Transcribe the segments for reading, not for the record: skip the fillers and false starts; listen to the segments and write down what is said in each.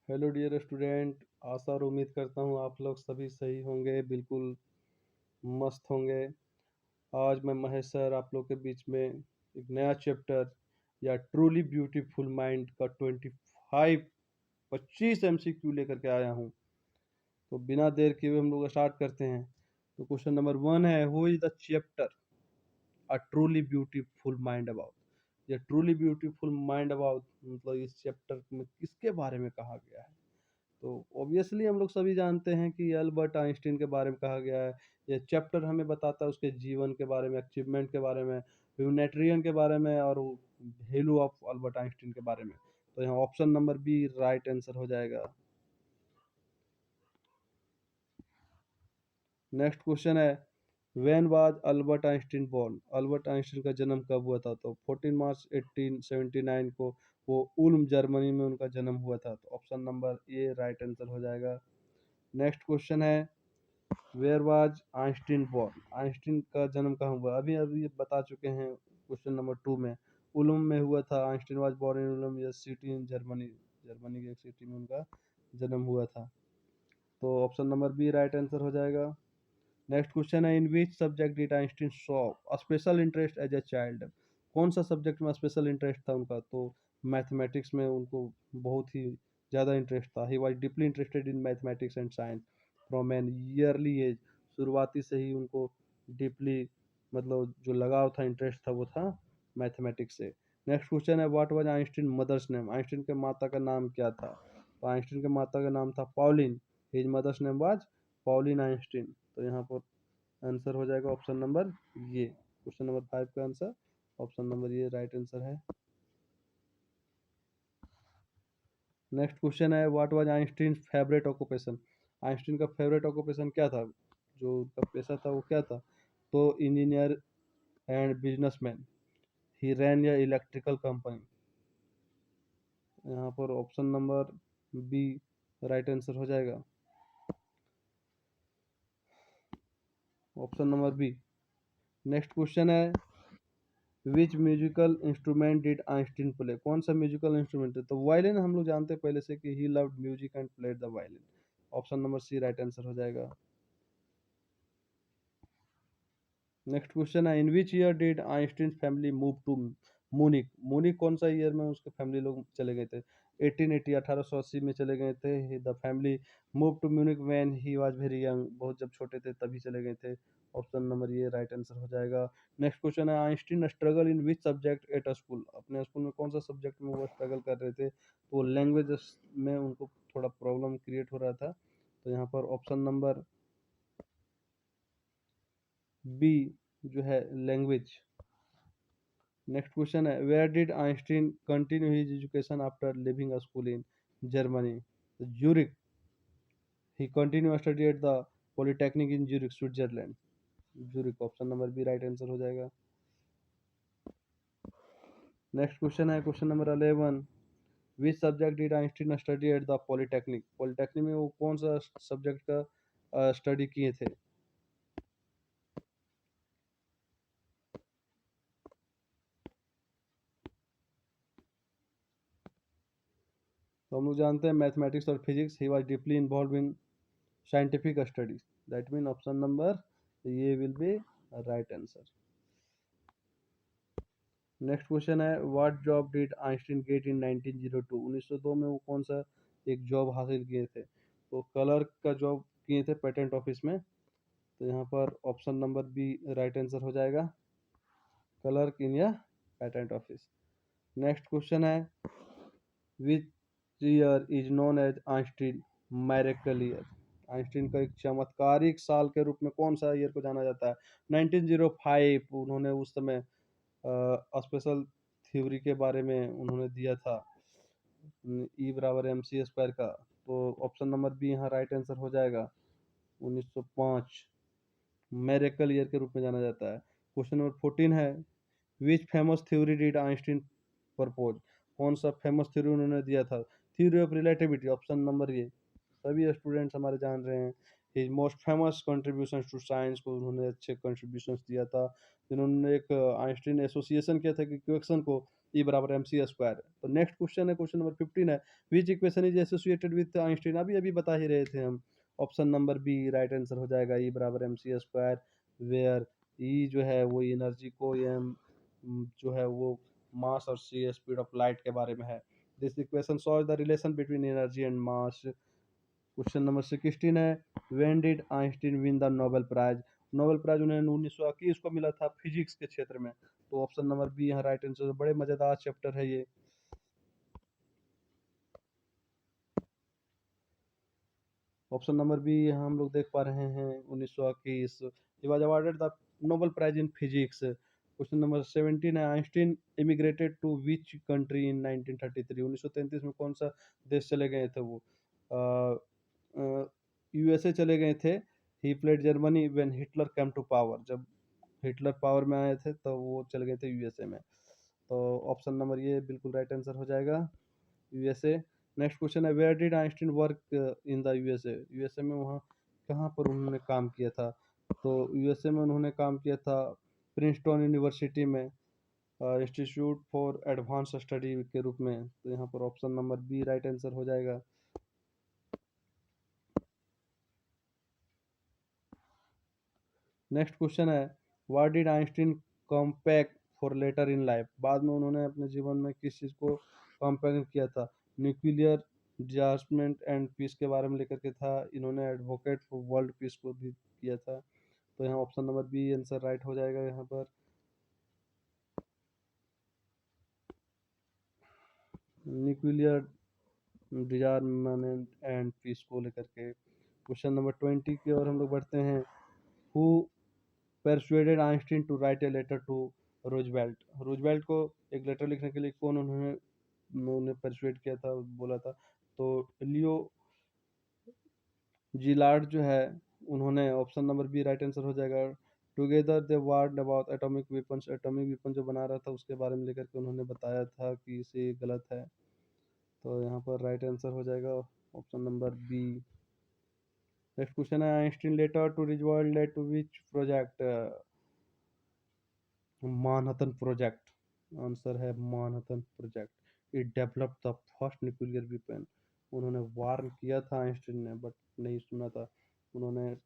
Hello dear student. आशा और उम्मीद करता हूँ आप लोग सभी सही होंगे, बिल्कुल मस्त होंगे। आज मैं महेश सर आप लोग के बीच में एक नया चैप्टर या ट्रूली ब्यूटीफुल माइंड का 25 एमसीक्यू लेकर के आया हूँ। तो बिना देर किए हुए हम लोग स्टार्ट करते हैं। तो क्वेश्चन नंबर 1 है, who is the chapter a truly beautiful mind about. ये ट्रूली ब्यूटीफुल माइंड अबाउट मतलब इस चैप्टर में किसके बारे में कहा गया है? तो ऑब्वियसली हम लोग सभी जानते हैं कि अल्बर्ट आइंस्टीन के बारे में कहा गया है। ये चैप्टर हमें बताता है उसके जीवन के बारे में, अचीवमेंट के बारे में, यूनिटेरियन के बारे में और वैल्यू ऑफ अल्बर्ट आइंस्टीन के बारे में। तो यहाँ option number B right answer हो जाएगा। नेक्स्ट क्वेश्चन है, when was Albert Einstein born. Albert Einstein का जन्म कब हुआ था? तो 14 मार्च 1879 को वो उल्म जर्मनी में उनका जन्म हुआ था। तो option number A right answer हो जाएगा। नेक्स्ट क्वेश्चन है, where was Einstein born. Einstein का जन्म कहाँ हुआ? अभी अभी बता चुके हैं क्वेश्चन नंबर 2 में। उल्म में हुआ था। Einstein was born in Uloom ये सिटी इन जर्मनी। जर्मनी की एक सिटी में उनका जन्म हुआ था। तो option number B right answer हो जाएगा। नेक्स्ट क्वेश्चन है, in which subject did Einstein show a special interest as a child. कौन सा सब्जेक्ट में स्पेशल इंटरेस्ट था उनका? तो मैथमेटिक्स में उनको बहुत ही ज़्यादा इंटरेस्ट था। He was deeply interested in mathematics and science from an early age. शुरुआती से ही उनको डीपली मतलब जो लगाव था, इंटरेस्ट था, वो था मैथमेटिक्स से। नेक्स्ट क्वेश्चन है, what was Einstein mother's name. Einstein के माता का नाम क्या था? तो आइंस्टीन के माता का नाम था Pauline. His mother's name was Pauline Einstein. तो यहाँ पर आंसर हो जाएगा ऑप्शन नंबर ये। क्वेश्चन नंबर 5 का आंसर ऑप्शन नंबर ये राइट आंसर है। नेक्स्ट क्वेश्चन है, what was Einstein favourite occupation. Einstein का फेवरेट ऑक्यूपेशन क्या था? जो उनका पेशा था वो क्या था? तो engineer and businessman. He ran a electrical company. यहाँ पर option number B right answer हो जाएगा। Option number B. Next question है, which musical instrument did Einstein play. कौन सा म्यूजिकल इंस्ट्रूमेंट है? तो वायलिन हम लोग जानते हैं पहले से कि he loved music and played the violin. Option number C right answer हो जाएगा। नेक्स्ट क्वेश्चन है, in which year did Einstein family move to Munich. Munich कौन सा ईयर में उसके फैमिली लोग चले गए थे? 1880 1880 में चले गए थे। The family move to Munich when he was very young. बहुत जब छोटे थे तभी चले गए थे। ऑप्शन नंबर ये राइट आंसर हो जाएगा। नेक्स्ट क्वेश्चन है, Einstein struggle in which subject at a school. अपने स्कूल में कौन सा सब्जेक्ट में वो स्ट्रगल कर रहे थे? तो लैंग्वेज में उनको थोड़ा प्रॉब्लम क्रिएट हो रहा था। तो यहाँ पर ऑप्शन नंबर बी जो है लैंग्वेज। नेक्स्ट क्वेश्चन है, where did Einstein continue his education after living a school in Germany. Zurich. He continue study at the polytechnic in Zurich Switzerland. Zurich option number B right answer हो जाएगा। Next question है question number 11, which subject did Einstein study at the polytechnic. Polytechnic में वो कौन सा subject का study किए थे? तो हम लोग जानते हैं मैथमेटिक्स और physics. He was deeply involve in scientific studies. That mean option number A will be right answer. Next question है, what job did Einstein get in 1902। 1902 में वो कौन सा एक जॉब हासिल किए थे? तो क्लर्क का जॉब किए थे पेटेंट ऑफिस में। तो यहाँ पर option number B right answer हो जाएगा, क्लर्क इन या पेटेंट ऑफिस। नेक्स्ट क्वेश्चन है, which year is known as Einstein miracle year. Einstein का एक चमत्कारिक साल के रूप में कौन सा ईयर को जाना जाता है? 1905 उन्होंने उस समय स्पेशल थ्योरी के बारे में उन्होंने दिया था, ई बराबर एम सी स्क्वायर का। तो ऑप्शन नंबर बी यहाँ राइट आंसर हो जाएगा। 1905 मेरेकल ईयर के रूप में जाना जाता है। क्वेश्चन नंबर 14 है, which famous theory did Einstein propose. कौन सा फेमस थ्योरी उन्होंने दिया था? Theory of relativity. Option number ये सभी स्टूडेंट्स हमारे जान रहे हैं। His most famous contribution to science को उन्होंने अच्छे कंट्रीब्यूशंस दिया था। जिन्होंने एक आइंस्टीन एसोसिएशन किया था कि क्वेश्चन को ई बराबर एम सी स्क्वायर। तो नेक्स्ट क्वेश्चन है, क्वेश्चन नंबर 15 है, which equation is associated with Einstein. अभी अभी बता ही रहे थे हम। Option number B right answer हो जाएगा, ई बराबर M C square, where E जो है वो एनर्जी को, एम जो है वो मास, और सी स्पीड ऑफ लाइट के बारे में है। This equation shows the relation between energy and mass. Question number 16 है, when did Einstein win the Nobel prize. Nobel prize उन्हें 1921 को मिला था फिजिक्स के क्षेत्र में। तो ऑप्शन नंबर बी यहाँ राइट आंसर। बड़े मजेदार चैप्टर है ये। ऑप्शन नंबर बी यहाँ हम लोग देख पा रहे हैं 1921, he was awarded the Nobel prize in physics. Question number 17 है, Einstein immigrated to which country in 1933। 1933 में कौन सा देश चले गए थे वो? यूएसए चले गए थे। He fled Germany when Hitler come to power. जब हिटलर पावर में आए थे तो वो चल गए थे यूएसए में। तो ऑप्शन नंबर ये बिल्कुल राइट आंसर हो जाएगा, यूएसए। नेक्स्ट क्वेश्चन है, where did Einstein work in the USA. USA में वहाँ कहाँ पर उन्होंने काम किया था? तो यूएसए में उन्होंने काम किया था प्रिंसटन यूनिवर्सिटी में, इंस्टीट्यूट फॉर एडवांस स्टडी के रूप में। तो यहाँ पर option number B right answer हो जाएगा। नेक्स्ट क्वेश्चन है, what did Einstein compact for letter in life. बाद में उन्होंने अपने जीवन में किस चीज़ को कॉम्पैक्ट किया था? न्यूक्लियर डिजास्टमेंट एंड पीस के बारे में लेकर के था। इन्होंने एडवोकेट फॉर वर्ल्ड पीस को भी किया था। तो यहाँ option number B answer right हो जाएगा यहाँ पर, न्यूक्लियर डिजार्ममेंट एंड पीस को लेकर के। क्वेश्चन नंबर 20 की ओर हम लोग बढ़ते हैं, who persuaded Einstein to write a letter to Roosevelt. Roosevelt को एक लेटर लिखने के लिए कौन उन्होंने परसुएड किया था, बोला था? तो लियो जिलार्ड जो है उन्होंने, option number B right answer हो जाएगा। Together they ward about atomic weapons. Atomic weapon जो बना रहा था उसके बारे में लेकर के उन्होंने बताया था कि इसे गलत है। तो यहाँ पर राइट आंसर हो जाएगा option number B. Next question है, Einstein letter to Roosevelt led to which project. Manhattan project. Answer है Manhattan project. It develop the first nuclear weapon. उन्होंने वार्न किया था आइंस्टीन ने, बट नहीं सुना था। उन्होंने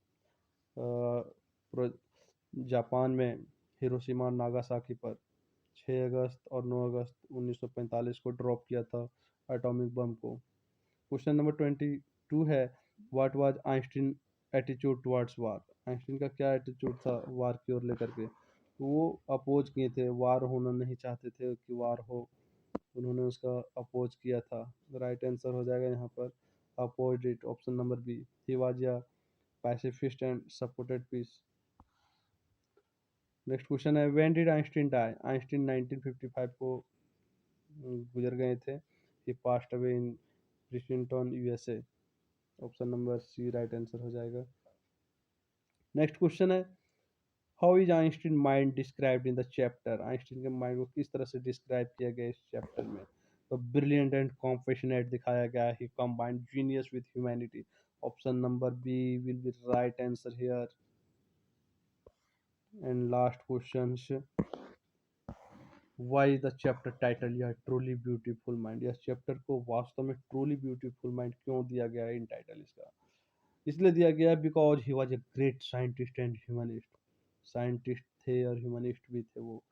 जापान में हिरोशिमा नागासाकी पर 6 अगस्त और 9 अगस्त 1945 को ड्रॉप किया था एटॉमिक बम को। क्वेश्चन नंबर 22 है, what was Einstein attitude towards war. Einstein का क्या एटीट्यूड था वार की ओर लेकर के? तो वो अपोज किए थे, वार होना नहीं चाहते थे कि वार हो। उन्होंने उसका अपोज किया था। राइट आंसर हो जाएगा यहाँ पर oppose it, option number B. He was a pacifist and supported peace. Next question है, when did Einstein die. Einstein 1955 को गुजर गए थे। He passed away in Princeton USA. Option number C right answer हो जाएगा। नेक्स्ट क्वेश्चन है, how is Einstein mind described in the chapter. Einstein के mind को किस तरह से डिस्क्राइब किया गया इस चैप्टर में? तो ब्रिलियंट एंड कॉम्पैशनेट दिखाया गया। He combined genius with humanity. Option number B will be right answer here. And last question, why the chapter title यह ट्रूली ब्यूटीफुल माइंड। यह चैप्टर को वास्तव में ट्रूली ब्यूटीफुल माइंड क्यों दिया गया है इन टाइटल इसका? इसलिए दिया गया because he was a great scientist and humanist. Scientist थे और ह्यूमनिस्ट भी थे वो।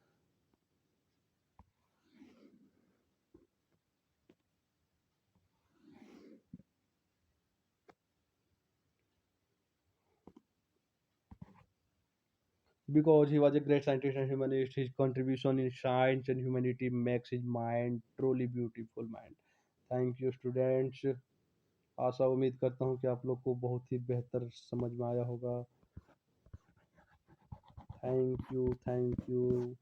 Because he was a great scientist and humanist, his contribution in science and humanity makes his mind truly beautiful mind. Thank you students। आशा उम्मीद करता हूँ कि आप लोग को बहुत ही बेहतर समझ में आया होगा। Thank you, thank you.